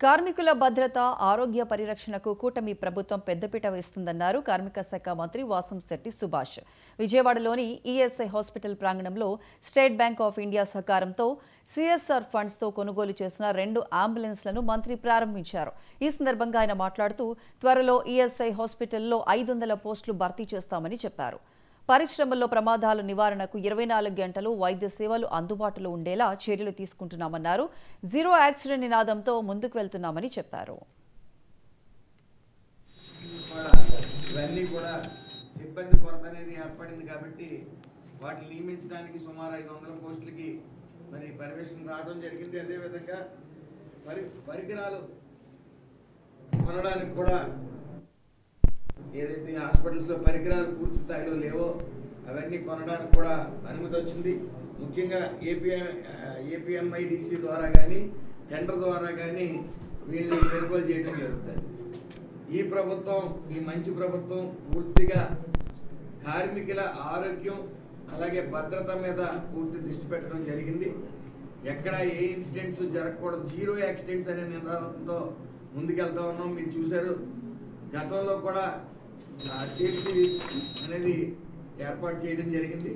కార్మికుల భద్రత, ఆరోగ్య పరిరక్షణకు కూటమి ప్రభుత్వం పెద్దపీట వేస్తుందన్నారు కార్మిక శాఖ మంత్రి వాసంశెట్టి సుభాష్. విజయవాడలోని ఈఎస్ఐ హాస్పిటల్ ప్రాంగణంలో స్టేట్ బ్యాంక్ ఆఫ్ ఇండియా సహకారంతో సిఎస్ఆర్ ఫండ్స్తో కొనుగోలు చేసిన 2 అంబులెన్స్లను మంత్రి ప్రారంభించారు. ఈ సందర్భంగా ఆయన మాట్లాడుతూ త్వరలో ఈఎస్ఐ హాస్పిటల్లో 500 పోస్టులు భర్తీ చేస్తామని చెప్పారు. పరిశ్రమల్లో ప్రమాదాల నివారణకు 24 గంటలు వైద్య సేవలు అందుబాటులో ఉండేలా చర్యలు తీసుకుంటున్నామన్నారు. జీరో యాక్సిడెంట్ నినాదంతో ముందుకు వెళ్తున్నామని చెప్పారు. ఇవన్నీ కూడా సిబ్బంది కొరత అనేది ఏర్పడింది కాబట్టి వాటిని నియమించడానికి సుమారు 500 పోస్టులకి మరి పర్మిషన్ రావడం జరిగింది. అదేవిధంగా పరికరాలు కొనడానికి కూడా ఏదైతే హాస్పిటల్స్లో పరికరాలు పూర్తి స్థాయిలో లేవో అవన్నీ కొనడానికి కూడా అనుమతి వచ్చింది. ముఖ్యంగా ఏపీఎంఐడిసి ద్వారా కానీ టెండర్ ద్వారా కానీ వీళ్ళని కొనుగోలు చేయడం జరుగుతుంది. ఈ ప్రభుత్వం, ఈ మంచి ప్రభుత్వం పూర్తిగా కార్మికుల ఆరోగ్యం అలాగే భద్రత మీద పూర్తి దృష్టి పెట్టడం జరిగింది. ఎక్కడ ఏ ఇన్సిడెంట్స్ జరగకూడదు, జీరో యాక్సిడెంట్స్ అనే నినాదంతో ముందుకెళ్తా ఉన్నాం. మీరు చూశారు, గతంలో కూడా సేఫ్టీ అనేది ఏర్పాటు చేయడం జరిగింది.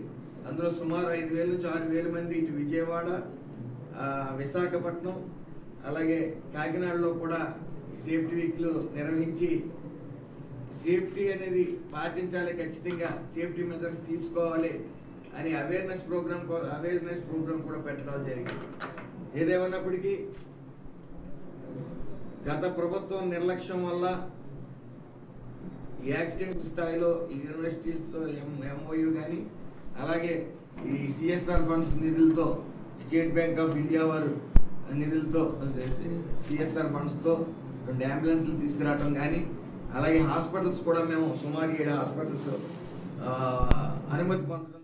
అందులో సుమారు 5,000 నుంచి 6,000 మంది ఇటు విజయవాడ, విశాఖపట్నం అలాగే కాకినాడలో కూడా సేఫ్టీ వీక్లు నిర్వహించి సేఫ్టీ అనేది పాటించాలి, ఖచ్చితంగా సేఫ్టీ మెజర్స్ తీసుకోవాలి అని అవేర్నెస్ ప్రోగ్రామ్ కూడా పెట్టడం జరిగింది. ఏదేమన్నప్పటికీ గత ప్రభుత్వం నిర్లక్ష్యం వల్ల ఈ యాక్సిడెంట్ స్థాయిలో ఈ యూనివర్సిటీలతో ఎంఓయూ కానీ అలాగే ఈ సిఎస్ఆర్ ఫండ్స్ నిధులతో స్టేట్ బ్యాంక్ ఆఫ్ ఇండియా వారు నిధులతో సిఎస్ఆర్ ఫండ్స్తో 2 అంబులెన్స్లు తీసుకురావడం కానీ అలాగే హాస్పిటల్స్ కూడా మేము సుమారు 7 హాస్పిటల్స్ అనుమతి పొందడం